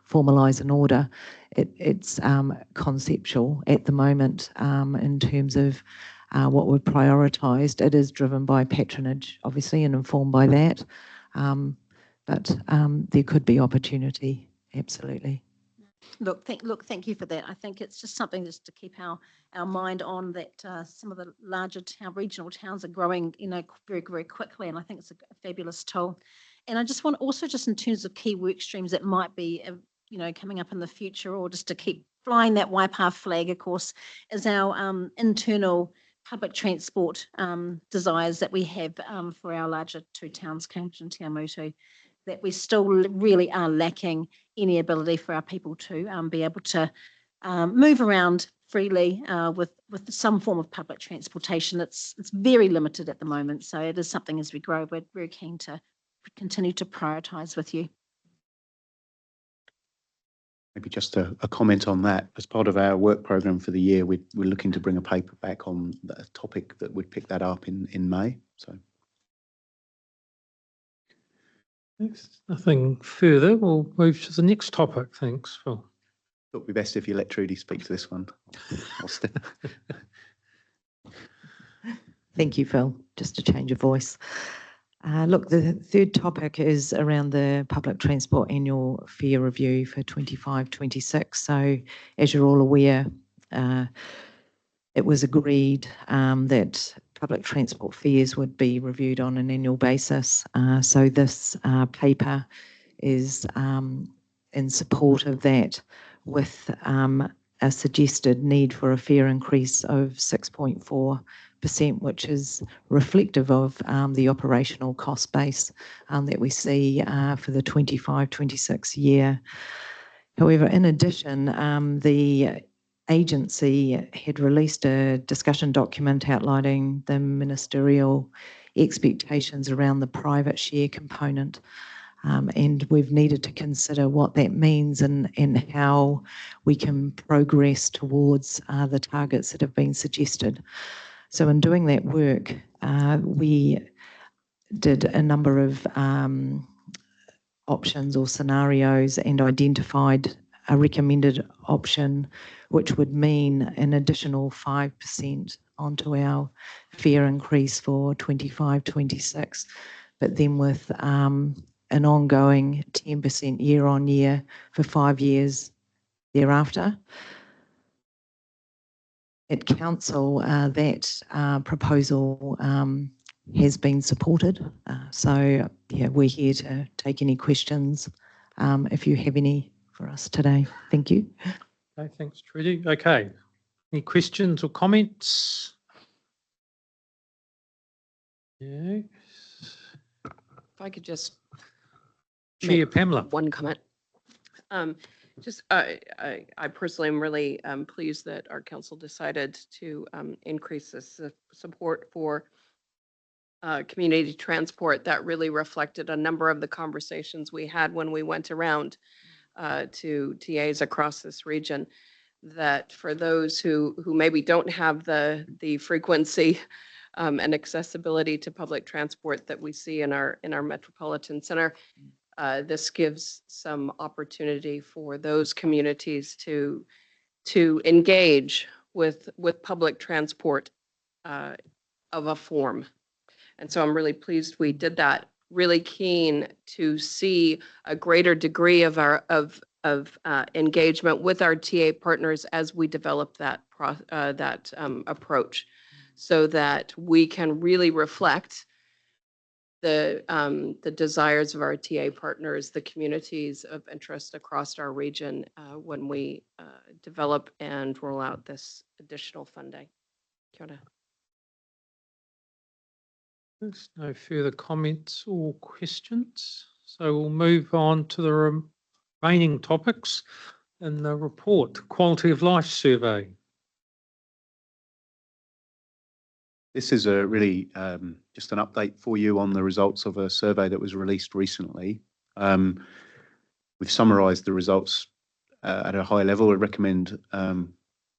formalise an order. It's conceptual at the moment in terms of what we've prioritised. It is driven by patronage, obviously, and informed by that. But there could be opportunity, absolutely. Look, thank you for that. I think it's just something just to keep our mind on that some of the larger regional towns are growing, you know, very, very quickly, and I think it's a fabulous tool. And I just want also just in terms of key work streams that might be, you know, coming up in the future, or just to keep flying that Waipa flag, of course, is our internal public transport desires that we have for our larger 2 towns, Cambridge and Te Awamutu, that we still really are lacking any ability for our people to be able to move around freely with some form of public transportation. It's very limited at the moment, so it is something as we grow, we're very keen to continue to prioritise with you. Maybe just a comment on that. As part of our work programme for the year, we're looking to bring a paper back on a topic that would pick that up in May. So. If nothing further, we'll move to the next topic. Thanks, Phil. It would be best if you let Trudy speak to this one. Thank you, Phil. Just a change of voice. Look, the third topic is around the public transport annual fare review for 25-26. So as you're all aware, it was agreed that public transport fares would be reviewed on an annual basis. So this paper is in support of that, with a suggested need for a fare increase of 6.4%, which is reflective of the operational cost base that we see for the 25-26 year. However, in addition, the agency had released a discussion document outlining the ministerial expectations around the private share component. And we've needed to consider what that means and how we can progress towards the targets that have been suggested. So in doing that work, we did a number of options or scenarios and identified a recommended option, which would mean an additional 5% onto our fare increase for 25-26, but then with an ongoing 10% year on year for 5 years thereafter. At council, that proposal has been supported. So yeah, we're here to take any questions if you have any for us today. Thank you. Okay, thanks, Trudy. Okay, any questions or comments? Yeah. If I could just Chair make Pamela. one comment. I personally am really pleased that our council decided to increase this support for community transport. That really reflected a number of the conversations we had when we went around to TAs across this region, that for those who maybe don't have the frequency and accessibility to public transport that we see in our metropolitan center, this gives some opportunity for those communities to engage with public transport of a form. And so I'm really pleased we did that. Really keen to see a greater degree of our engagement with our TA partners as we develop that approach, so that we can really reflect the desires of our TA partners, the communities of interest across our region when we develop and roll out this additional funding. Kia ora. There's no further comments or questions. So we'll move on to the remaining topics in the report, Quality of Life Survey. This is a really just an update for you on the results of a survey that was released recently. We've summarised the results at a high level. I recommend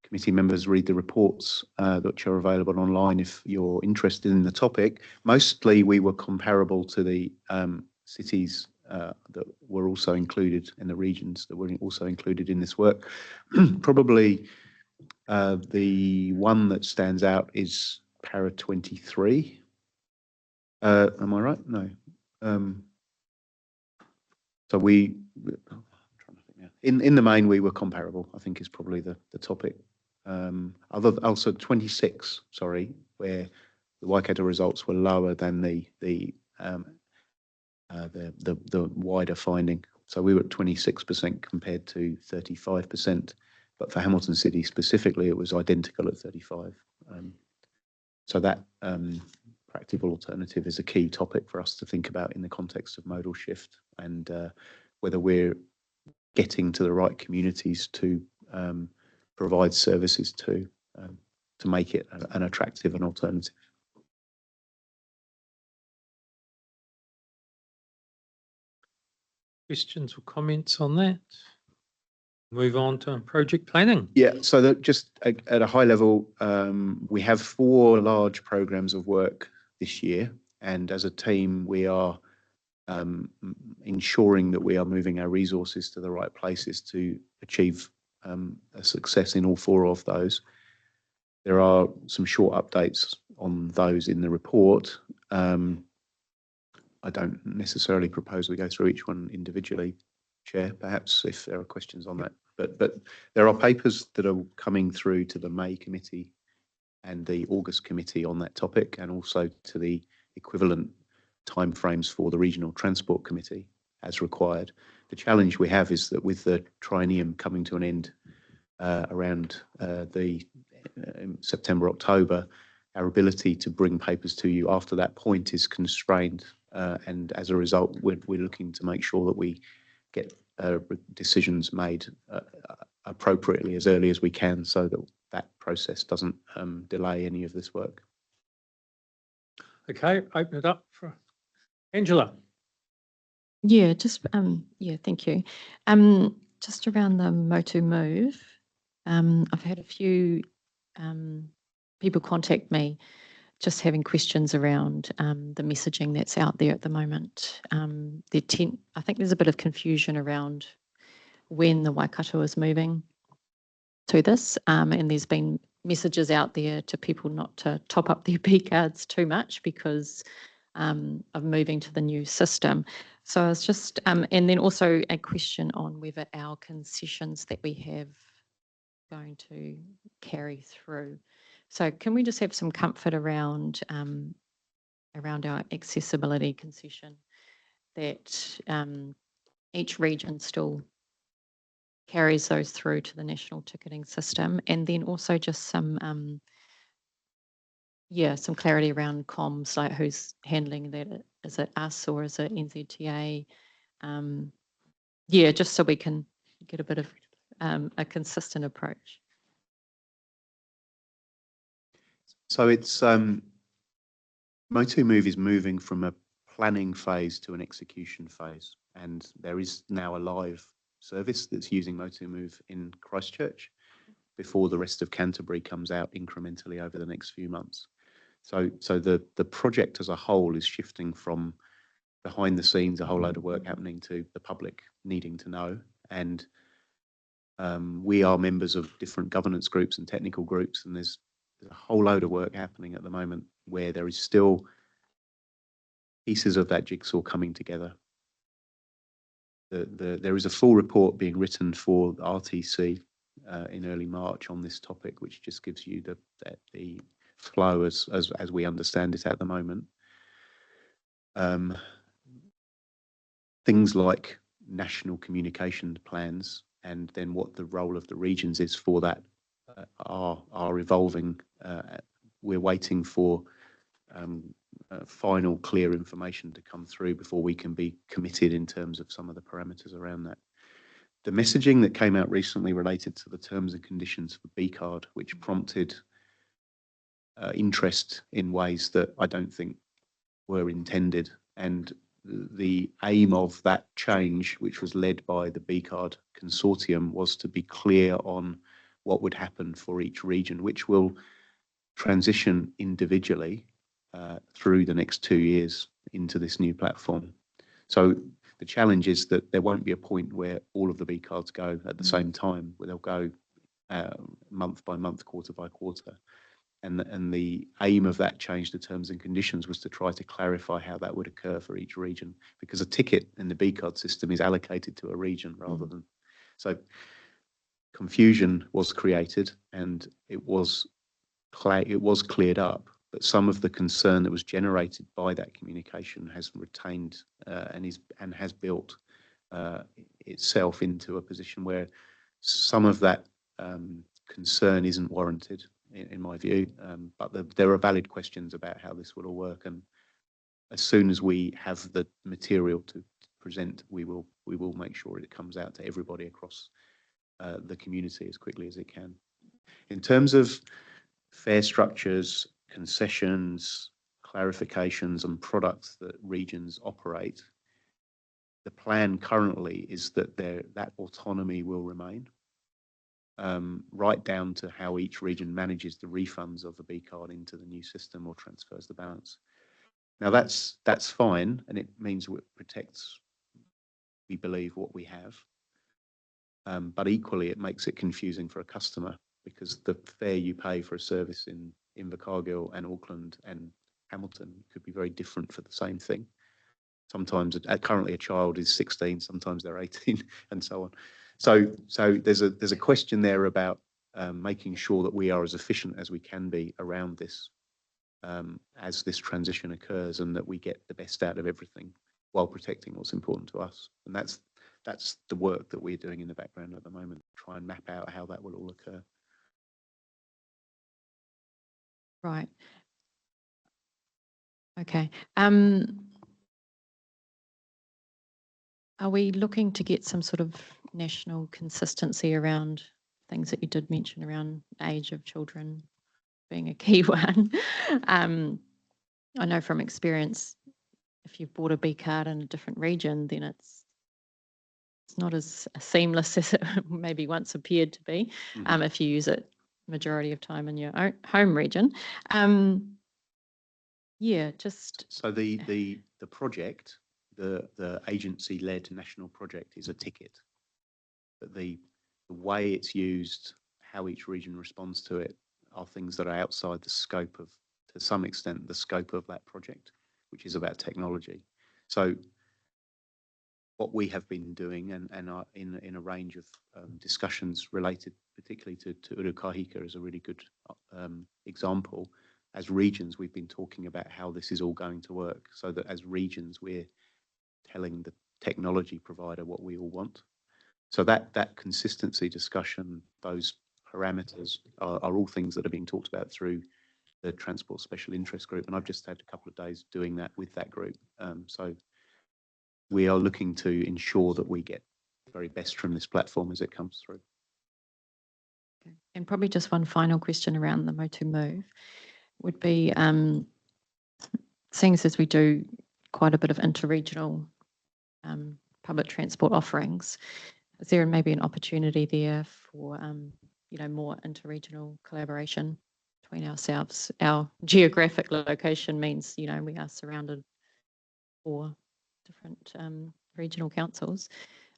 committee members read the reports that are available online if you're interested in the topic. Mostly we were comparable to the cities that were also included in the regions that were also included in this work. Probably the one that stands out is Para 23. Am I right? No. So in the main we were comparable, I think is probably the topic. Also 26, sorry, where the Waikato results were lower than the wider finding. So we were at 26% compared to 35%, but for Hamilton City specifically, it was identical at 35. So that practical alternative is a key topic for us to think about in the context of modal shift, and whether we're getting to the right communities to provide services to make it an attractive and alternative. Questions or comments on that? Move on to project planning. Yeah, so that just at a high level, we have 4 large programs of work this year, and as a team, we are ensuring that we are moving our resources to the right places to achieve a success in all 4 of those. There are some short updates on those in the report. I don't necessarily propose we go through each one individually, Chair, perhaps if there are questions on that. But there are papers that are coming through to the May committee and the August committee on that topic, and also to the equivalent timeframes for the Regional Transport Committee as required. The challenge we have is that with the triennium coming to an end around the September, October, our ability to bring papers to you after that point is constrained. And as a result, we're looking to make sure that we get decisions made appropriately as early as we can, so that that process doesn't delay any of this work. Okay, open it up for Angela. Yeah, just thank you. Just around the Motu Move, I've had a few people contact me just having questions around the messaging that's out there at the moment. I think there's a bit of confusion around when the Waikato is moving to this, and there's been messages out there to people not to top up their B cards too much because of moving to the new system. So it's just, and then also a question on whether our concessions that we have going to carry through. So can we just have some comfort around our accessibility concession, that each region still carries those through to the national ticketing system, and then also just some some clarity around comms, like who's handling that? Is it us or is it NZTA? Just so we can get a bit of a consistent approach. So it's Motu Move is moving from a planning phase to an execution phase, and there is now a live service that's using Motu Move in Christchurch before the rest of Canterbury comes out incrementally over the next few months. So the project as a whole is shifting from behind the scenes, a whole load of work happening, to the public needing to know. And we are members of different governance groups and technical groups, and there's a whole load of work happening at the moment where there is still pieces of that jigsaw coming together. There is a full report being written for the RTC in early March on this topic, which just gives you the flow as we understand it at the moment. Things like national communication plans and then what the role of the regions is for that are evolving. We're waiting for final clear information to come through before we can be committed in terms of some of the parameters around that. The messaging that came out recently related to the terms and conditions for B card, which prompted interest in ways that I don't think were intended. And the aim of that change, which was led by the B card consortium, was to be clear on what would happen for each region, which will transition individually through the next 2 years into this new platform. So the challenge is that there won't be a point where all of the B cards go at the same time, where they'll go month by month, quarter by quarter. And the aim of that change to terms and conditions was to try to clarify how that would occur for each region, because a ticket in the B card system is allocated to a region rather than. So confusion was created, and it was cleared up, but some of the concern that was generated by that communication has retained and has built itself into a position where some of that concern isn't warranted, in my view, but there are valid questions about how this will all work, and as soon as we have the material to present, we will make sure it comes out to everybody across the community as quickly as it can. In terms of fare structures, concessions, clarifications and products that regions operate, the plan currently is that that autonomy will remain, right down to how each region manages the refunds of the B card into the new system or transfers the balance. Now that's fine, and it means it protects, we believe, what we have. But equally, it makes it confusing for a customer, because the fare you pay for a service in Invercargill and Auckland and Hamilton could be very different for the same thing. Sometimes, currently, a child is 16, sometimes they're 18, and so on. So there's a question there about making sure that we are as efficient as we can be around this as this transition occurs, and that we get the best out of everything while protecting what's important to us. And that's the work that we're doing in the background at the moment, try and map out how that will all occur. Right. Okay. Are we looking to get some sort of national consistency around things that you did mention around age of children being a key one? I know from experience, if you've bought a B card in a different region, then it's not as seamless as it maybe once appeared to be, if you use it majority of time in your own home region. Yeah, just, So the project, the agency-led national project is a ticket, but the way it's used, how each region responds to it, are things that are outside the scope of, to some extent, the scope of that project, which is about technology. So what we have been doing, and are in a range of discussions related particularly to Urukahika is a really good example. As regions, we've been talking about how this is all going to work, so that as regions, we're telling the technology provider what we all want. So that consistency discussion, those parameters are all things that are being talked about through the Transport Special Interest Group. And I've just had a couple of days doing that with that group. So we are looking to ensure that we get the very best from this platform as it comes through. okay. And probably just one final question around the Motu Move would be, seeing as we do quite a bit of interregional public transport offerings, is there maybe an opportunity there for, more interregional collaboration between ourselves? Our geographic location means, we are surrounded 4 different regional councils.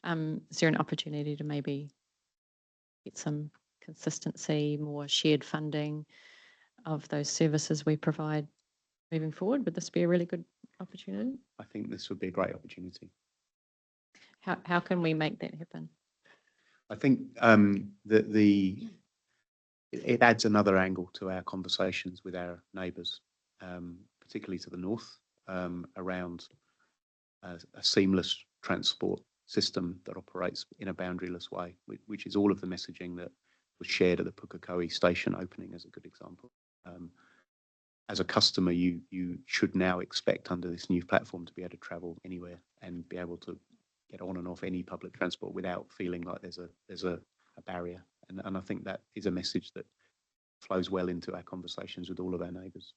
Is there an opportunity to maybe get some consistency, more shared funding of those services we provide moving forward? Would this be a really good opportunity? I think this would be a great opportunity. How can we make that happen? I think it adds another angle to our conversations with our neighbours, particularly to the north, around a seamless transport system that operates in a boundaryless way, which is all of the messaging that was shared at the Pukekohe station opening as a good example. As a customer, you should now expect under this new platform to be able to travel anywhere and be able to get on and off any public transport without feeling like there's a barrier. And I think that is a message that flows well into our conversations with all of our neighbours.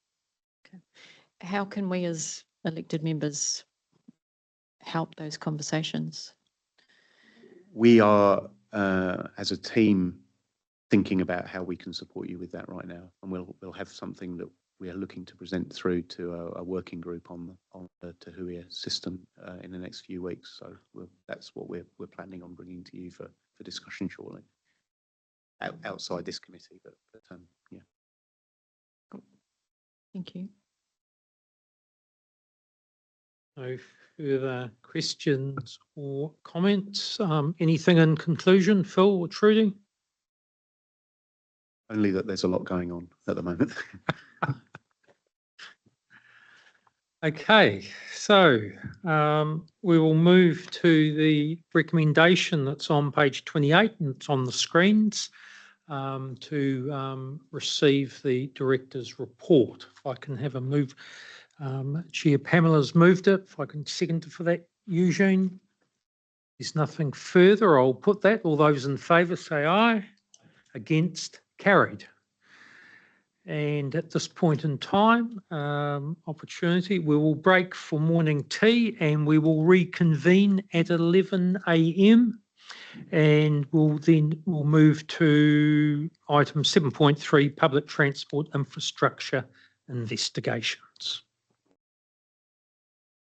Okay. How can we as elected members help those conversations? We are, as a team, thinking about how we can support you with that right now, and we'll have something that we are looking to present through to a working group on the Te Huia system in the next few weeks. So that's what we're planning on bringing to you for discussion shortly, outside this committee. But yeah. Thank you. No further questions or comments. Anything in conclusion, Phil or Trudy? Only that there's a lot going on at the moment. Okay, so we will move to the recommendation that's on page 28 and it's on the screens to receive the director's report. If I can have a move. Chair Pamela's moved it. If I can second for that, Eugene. There's nothing further. I'll put that. All those in favour say aye. Against, carried. And at this point in time, opportunity, we will break for morning tea and we will reconvene at 11 a.m. And we'll move to item 7.3, public transport infrastructure investigations.